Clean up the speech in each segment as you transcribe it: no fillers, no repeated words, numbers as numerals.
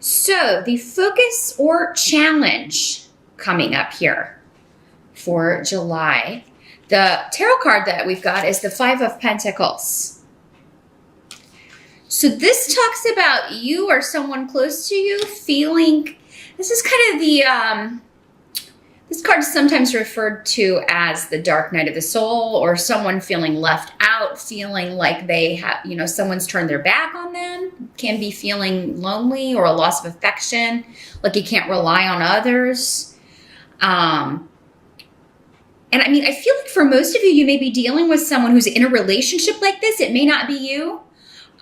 So the focus or challenge coming up here for July, the tarot card that we've got is the Five of Pentacles. So this talks about you or someone close to you feeling, this is kind of the, this card is sometimes referred to as the dark night of the soul, or someone feeling left out, feeling like they have, you know, someone's turned their back on them, can be feeling lonely or a loss of affection, like you can't rely on others. And I mean, I feel like for most of you, you may be dealing with someone who's in a relationship like this. It may not be you.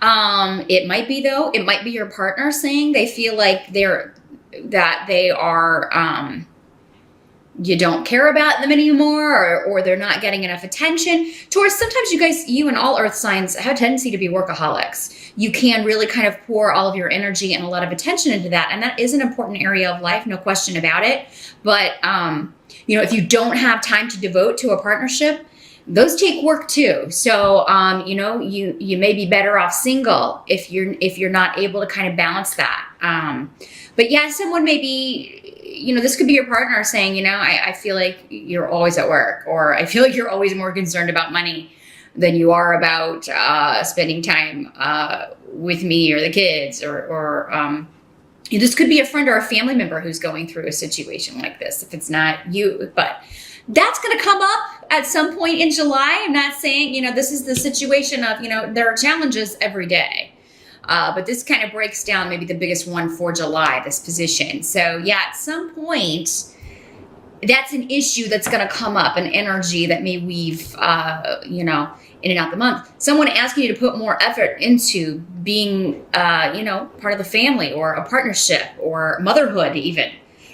It might be though. It might be your partner saying they feel like they are, you don't care about them anymore, or they're not getting enough attention. Taurus, sometimes you and all earth signs have a tendency to be workaholics. You can really kind of pour all of your energy and a lot of attention into that. And that is an important area of life, no question about it. But, you know, if you don't have time to devote to a partnership, those take work too. So, you know, you may be better off single if you're not able to kind of balance that. But yeah, someone may be, you know, this could be your partner saying, you know, I feel like you're always at work, or I feel like you're always more concerned about money than you are about spending time with me or the kids, or this could be a friend or a family member who's going through a situation like this, if it's not you. But that's going to come up at some point in July. I'm not saying, you know, this is the situation of, you know, there are challenges every day. But this kind of breaks down maybe the biggest one for July, this position. So yeah, at some point, that's an issue that's going to come up, an energy that may weave, you know, in and out the month. Someone asking you to put more effort into being, you know, part of the family, or a partnership, or motherhood even.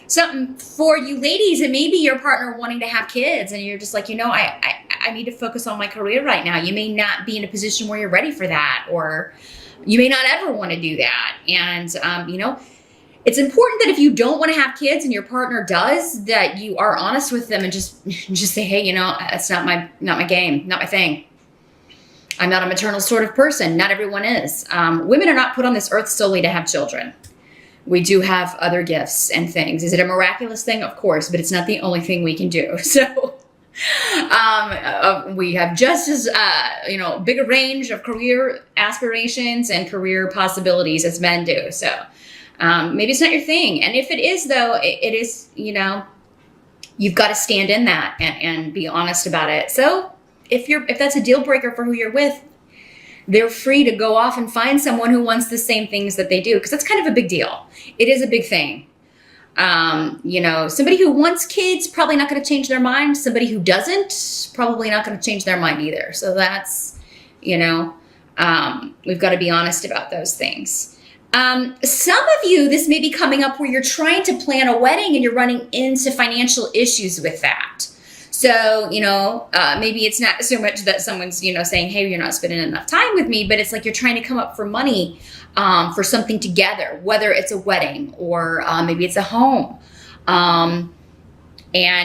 Something for you ladies, it may be your partner wanting to have kids, and you're just like, you know, I need to focus on my career right now. You may not be in a position where you're ready for that, or you may not ever want to do that. And, you know, it's important that if you don't want to have kids and your partner does, that you are honest with them and just say, hey, you know, it's not my game, not my thing. I'm not a maternal sort of person. Not everyone is. Women are not put on this earth solely to have children. We do have other gifts and things. Is it a miraculous thing? Of course, but it's not the only thing we can do. So we have just as, you know, big a range of career aspirations and career possibilities as men do. So maybe it's not your thing. And if it is, though, it is, you know, you've got to stand in that and be honest about it. So if that's a deal breaker for who you're with, they're free to go off and find someone who wants the same things that they do, because that's kind of a big deal. It is a big thing. You know, somebody who wants kids, probably not going to change their mind. Somebody who doesn't, probably not going to change their mind either. So that's, you know, we've got to be honest about those things. Some of you, this may be coming up where you're trying to plan a wedding and you're running into financial issues with that. So, you know, maybe it's not so much that someone's, you know, saying, hey, you're not spending enough time with me, but it's like you're trying to come up for money for something together, whether it's a wedding or maybe it's a home. And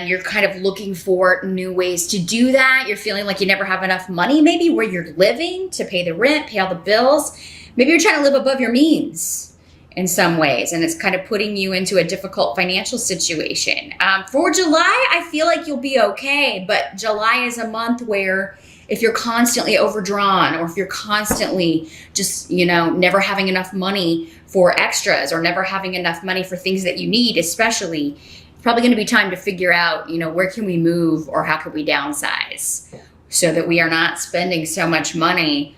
you're kind of looking for new ways to do that. You're feeling like you never have enough money, maybe where you're living, to pay the rent, pay all the bills. Maybe you're trying to live above your means in some ways, and it's kind of putting you into a difficult financial situation. For July, I feel like you'll be okay, but July is a month where if you're constantly overdrawn, or if you're constantly just, you know, never having enough money for extras, or never having enough money for things that you need, especially, it's probably going to be time to figure out, you know, where can we move, or how can we downsize so that we are not spending so much money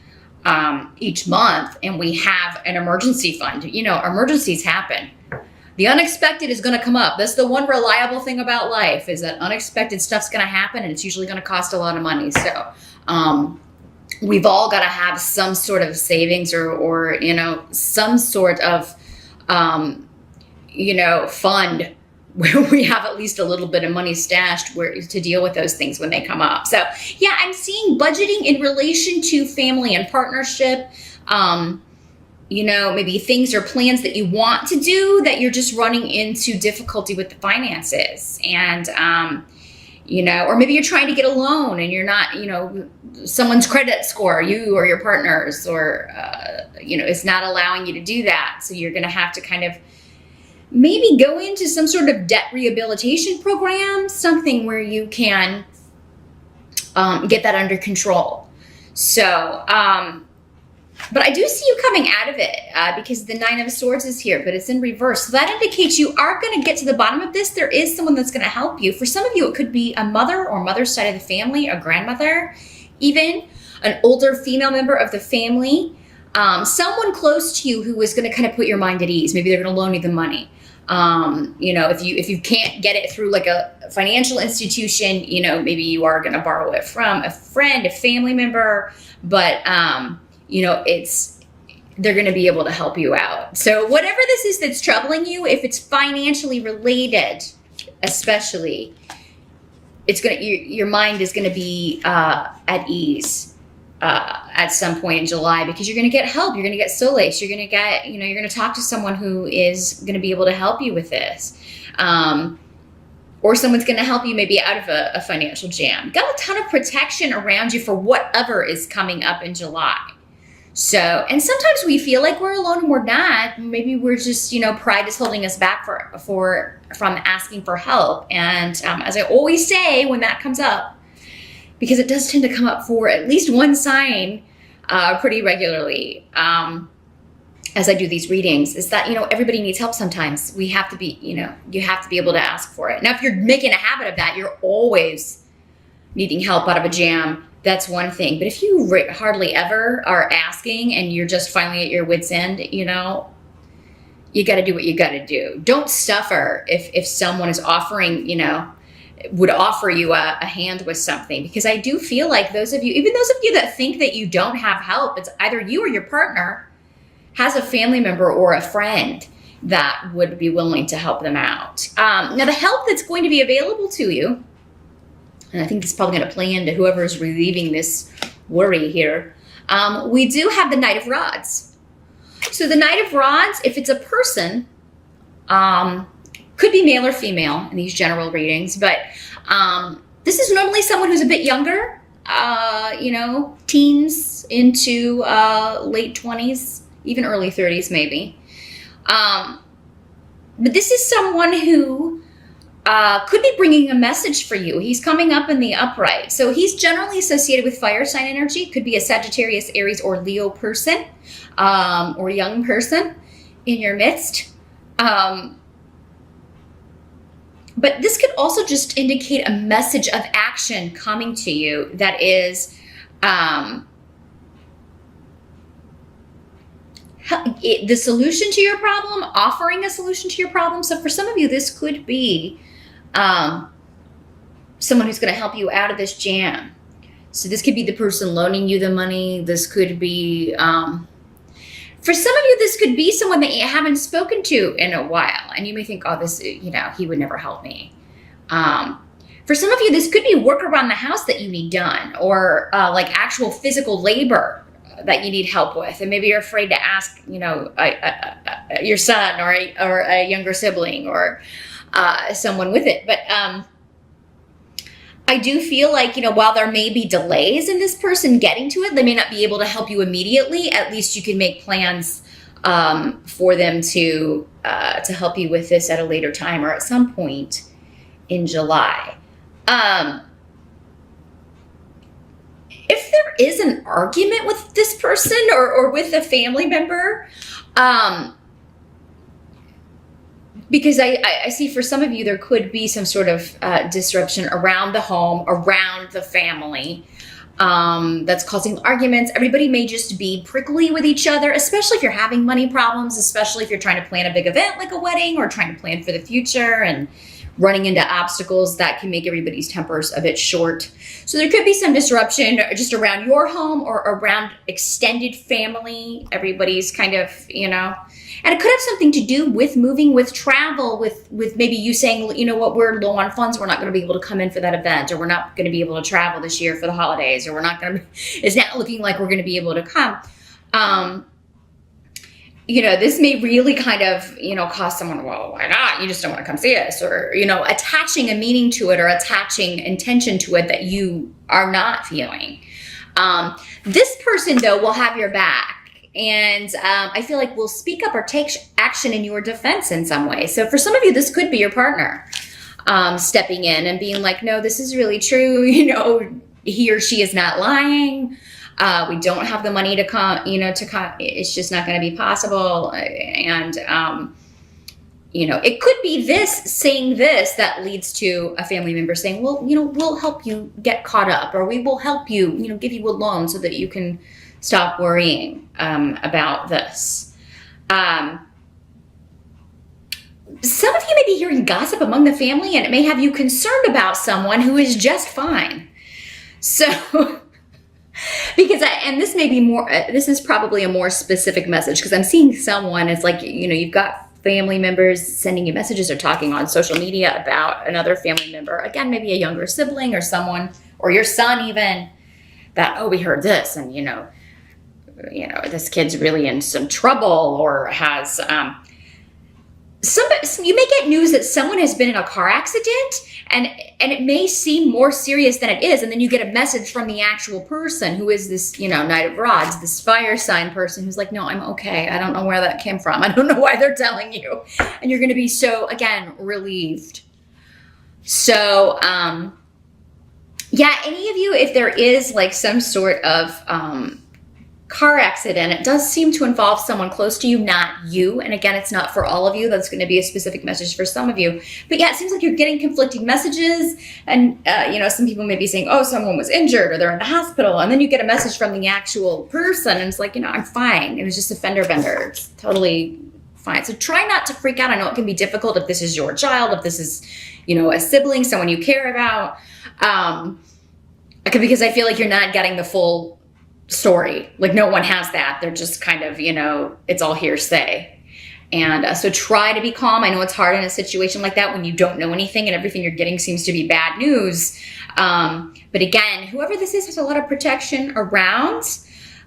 each month, and we have an emergency fund. You know, emergencies happen. The unexpected is going to come up. That's the one reliable thing about life, is that unexpected stuff's going to happen, and it's usually going to cost a lot of money. So we've all got to have some sort of savings, or you know, some sort of you know, fund where we have at least a little bit of money stashed to deal with those things when they come up. So yeah, I'm seeing budgeting in relation to family and partnership. You know, maybe things or plans that you want to do that you're just running into difficulty with the finances. And, you know, or maybe you're trying to get a loan and you're not, you know, someone's credit score, you or your partner's, or, you know, is not allowing you to do that. So you're going to have to kind of maybe go into some sort of debt rehabilitation program, something where you can get that under control. So, but I do see you coming out of it because the Nine of Swords is here, but it's in reverse. So that indicates you are going to get to the bottom of this. There is someone that's going to help you. For some of you, it could be a mother or mother's side of the family, a grandmother, even an older female member of the family, someone close to you who is going to kind of put your mind at ease. Maybe they're going to loan you the money. You know, if you can't get it through like a financial institution, you know, maybe you are going to borrow it from a friend, a family member, but, you know, they're going to be able to help you out. So whatever this is that's troubling you, if it's financially related, especially, your mind is going to be at ease at some point in July, because you're going to get help. You're going to get solace. You're going to get, you know, you're going to talk to someone who is going to be able to help you with this. Or someone's going to help you maybe out of a financial jam. Got a ton of protection around you for whatever is coming up in July. So, and sometimes we feel like we're alone and we're not. Maybe we're just, you know, pride is holding us back from asking for help. And as I always say when that comes up, because it does tend to come up for at least one sign pretty regularly as I do these readings, is that, you know, everybody needs help sometimes. We have to be, you know, you have to be able to ask for it. Now, if you're making a habit of that, you're always needing help out of a jam. That's one thing. But if you hardly ever are asking and you're just finally at your wit's end, you know, you got to do what you got to do. Don't suffer if someone is offering, you know, would offer you a hand with something. Because I do feel like those of you, even those of you that think that you don't have help, it's either you or your partner has a family member or a friend that would be willing to help them out. Now, the help that's going to be available to you, and I think this is probably going to play into whoever is relieving this worry here. We do have the Knight of Rods. So the Knight of Rods, if it's a person, could be male or female in these general readings, but this is normally someone who's a bit younger, you know, teens into late 20s, even early 30s maybe. But this is someone who could be bringing a message for you. He's coming up in the upright. So he's generally associated with fire sign energy. Could be a Sagittarius, Aries, or Leo person, or young person in your midst. But this could also just indicate a message of action coming to you that is the solution to your problem, offering a solution to your problem. So for some of you, this could be someone who's going to help you out of this jam. So this could be the person loaning you the money. This could be, for some of you, this could be someone that you haven't spoken to in a while. And you may think, oh, this, you know, he would never help me. For some of you, this could be work around the house that you need done, or like actual physical labor that you need help with. And maybe you're afraid to ask, you know, your son or a younger sibling or someone with it. But I do feel like, you know, while there may be delays in this person getting to it, they may not be able to help you immediately. At least you can make plans for them to help you with this at a later time or at some point in July. If there is an argument with this person or with a family member, because I see for some of you, there could be some sort of disruption around the home, around the family, that's causing arguments. Everybody may just be prickly with each other, especially if you're having money problems, especially if you're trying to plan a big event like a wedding or trying to plan for the future and running into obstacles that can make everybody's tempers a bit short. So there could be some disruption just around your home or around extended family. Everybody's kind of, you know, and it could have something to do with moving, with travel, with maybe you saying, you know what, we're low on funds. We're not going to be able to come in for that event, or we're not going to be able to travel this year for the holidays, or we're not going to, it's not looking like we're going to be able to come. this may really kind of, cause someone, well, why not? You just don't want to come see us, or, attaching a meaning to it or attaching intention to it that you are not feeling. This person, though, will have your back. And I feel like will speak up or take action in your defense in some way. So for some of you, this could be your partner stepping in and being like, no, this is really true. He or she is not lying. We don't have the money to come, it's just not going to be possible. And, it could be saying this that leads to a family member saying, well, we'll help you get caught up, or we will help you, give you a loan so that you can stop worrying about this. Some of you may be hearing gossip among the family, and it may have you concerned about someone who is just fine. So, this may be more, this is probably a more specific message, because I'm seeing someone, it's like, you've got family members sending you messages or talking on social media about another family member. Again, maybe a younger sibling or someone, or your son even, that, oh, we heard this, and, this kid's really in some trouble, or has, you may get news that someone has been in a car accident, and it may seem more serious than it is. And then you get a message from the actual person who is this, Knight of Rods, this fire sign person who's like, no, I'm okay. I don't know where that came from. I don't know why they're telling you. And you're going to be so, again, relieved. So, yeah, any of you, if there is like some sort of car accident, it does seem to involve someone close to you, not you. And again, it's not for all of you. That's going to be a specific message for some of you. But yeah, it seems like you're getting conflicting messages. And, some people may be saying, oh, someone was injured or they're in the hospital. And then you get a message from the actual person. And it's like, I'm fine. It was just a fender bender. It's totally fine. So try not to freak out. I know it can be difficult if this is your child, if this is, a sibling, someone you care about. Because I feel like you're not getting the full story. Like no one has that. They're just kind of, it's all hearsay. And so try to be calm. I know it's hard in a situation like that when you don't know anything and everything you're getting seems to be bad news. But again, whoever this is has a lot of protection around.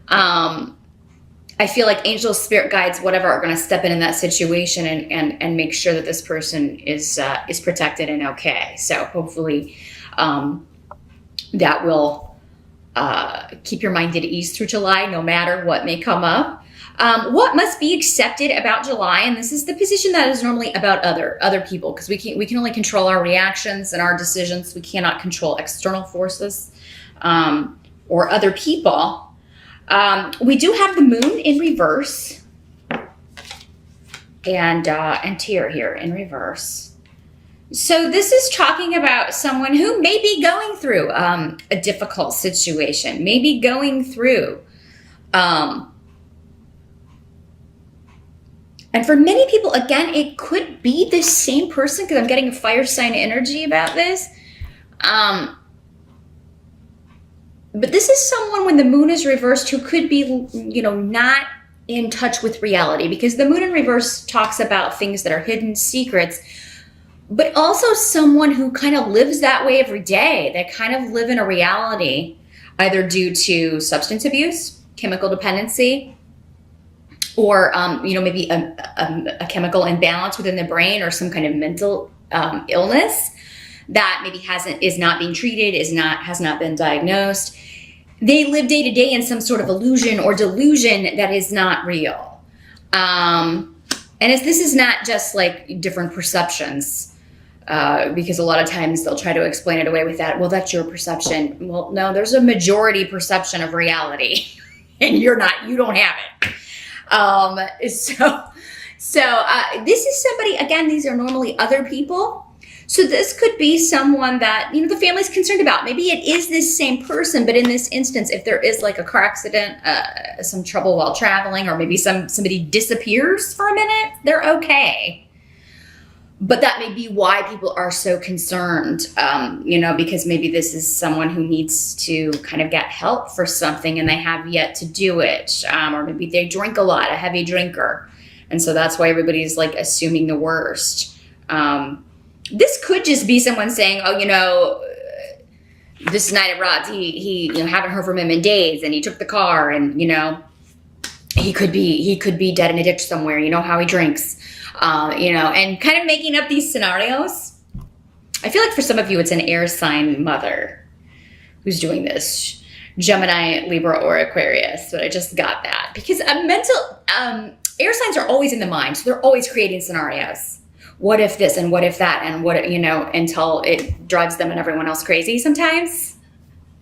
I feel like angels, spirit guides, whatever, are going to step in that situation and make sure that this person is protected and okay. So hopefully that will keep your mind at ease through July, no matter what may come up. What must be accepted about July, and this is the position that is normally about other people, because we can only control our reactions and our decisions. We cannot control external forces or other people. We do have the moon in reverse and Tyr here in reverse. So this is talking about someone who may be going through a difficult situation, maybe going through. And for many people, again, it could be the same person, because I'm getting a fire sign energy about this. But this is someone, when the moon is reversed, who could be, not in touch with reality, because the moon in reverse talks about things that are hidden, secrets, but also someone who kind of lives that way every day. They kind of live in a reality, either due to substance abuse, chemical dependency, or, maybe a chemical imbalance within the brain, or some kind of mental illness that maybe is not being treated, has not been diagnosed. They live day to day in some sort of illusion or delusion that is not real. And this is not just like different perceptions, because a lot of times they'll try to explain it away with that. Well, that's your perception. Well, no, there's a majority perception of reality, and you don't have it. So this is somebody, again, these are normally other people. So this could be someone that, the family's concerned about. Maybe it is this same person, but in this instance, if there is like a car accident, some trouble while traveling, or maybe somebody disappears for a minute, they're okay. But that may be why people are so concerned, because maybe this is someone who needs to kind of get help for something and they have yet to do it. Or maybe they drink a lot, a heavy drinker. And so that's why everybody's like assuming the worst. This could just be someone saying, oh, this Knight of Rods, he haven't heard from him in days, and he took the car, and, he could be dead in a ditch somewhere. You know how he drinks, you know, and kind of making up these scenarios. I feel like for some of you, it's an air sign mother who's doing this. Gemini, Libra, or Aquarius. But I just got that because air signs are always in the mind. So they're always creating scenarios. What if this and what if that and what, you know, until it drives them and everyone else crazy sometimes.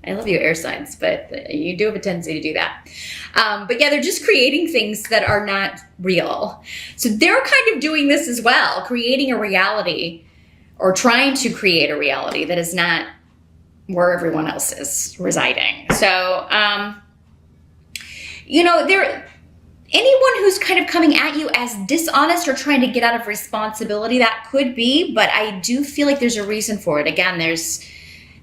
I love you, air signs, but you do have a tendency to do that. But yeah, they're just creating things that are not real. So they're kind of doing this as well, creating a reality or trying to create a reality that is not where everyone else is residing. So, you know, anyone who's kind of coming at you as dishonest or trying to get out of responsibility, that could be, but I do feel like there's a reason for it. Again,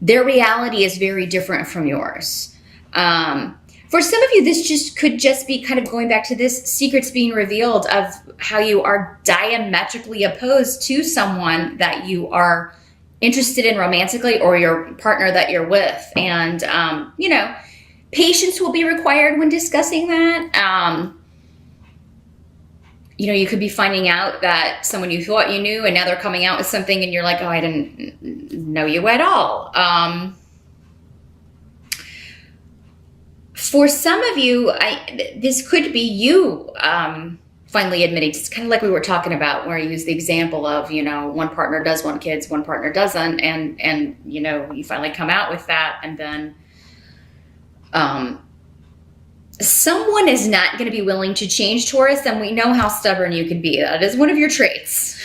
their reality is very different from yours. For some of you, this could just be kind of going back to this secrets being revealed of how you are diametrically opposed to someone that you are interested in romantically or your partner that you're with. And, you know, patience will be required when discussing that. You know, you could be finding out that someone you thought you knew and now they're coming out with something and you're like, oh, I didn't know you at all. For some of you, this could be you finally admitting, it's kind of like we were talking about where I use the example of, you know, one partner does want kids, one partner doesn't. And you know, you finally come out with that. And then someone is not going to be willing to change, Taurus. And we know how stubborn you can be. That is one of your traits.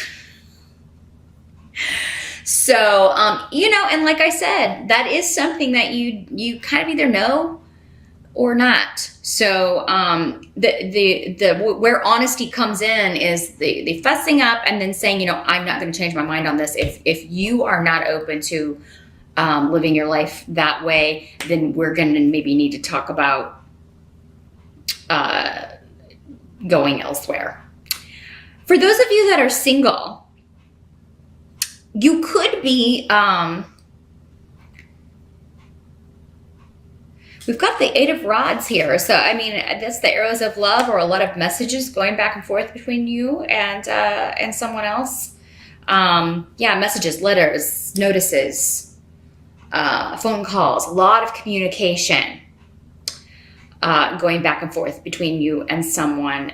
So, you know, and like I said, that is something that you kind of either know or not. So where honesty comes in is the fussing up and then saying, you know, I'm not going to change my mind on this. If you are not open to living your life that way, then we're going to maybe need to talk about going elsewhere. For those of you that are single, you could be we've got the Eight of Rods here. So, I mean, that's the arrows of love or a lot of messages going back and forth between you and someone else. Yeah, messages, letters, notices, phone calls, a lot of communication going back and forth between you and someone.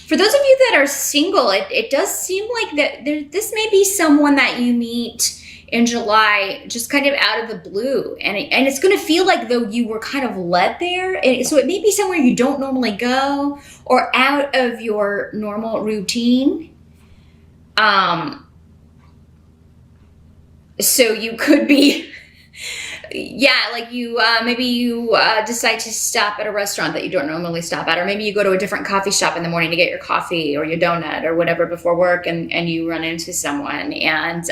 For those of you that are single, it does seem like that this may be someone that you meet in July, just kind of out of the blue. And it's going to feel like though you were kind of led there. So it may be somewhere you don't normally go or out of your normal routine. So you could be, yeah, like you, maybe you decide to stop at a restaurant that you don't normally stop at, or maybe you go to a different coffee shop in the morning to get your coffee or your donut or whatever before work, and you run into someone and,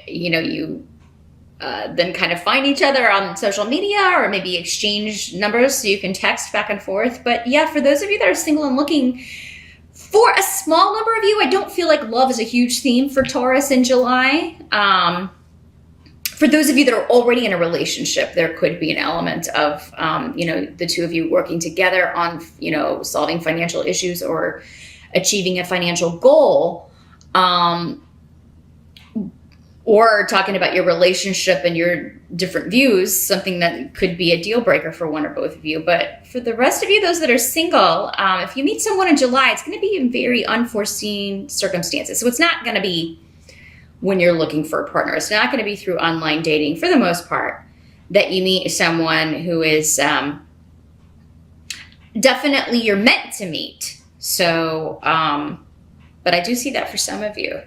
you know, you then kind of find each other on social media or maybe exchange numbers so you can text back and forth. But yeah, for those of you that are single and looking, for a small number of you, I don't feel like love is a huge theme for Taurus in July. For those of you that are already in a relationship, there could be an element of, you know, the two of you working together on, you know, solving financial issues or achieving a financial goal. Or talking about your relationship and your different views, something that could be a deal breaker for one or both of you. But for the rest of you, those that are single, if you meet someone in July, it's going to be in very unforeseen circumstances. So it's not going to be when you're looking for a partner. It's not going to be through online dating for the most part that you meet someone who is definitely you're meant to meet. So, but I do see that for some of you.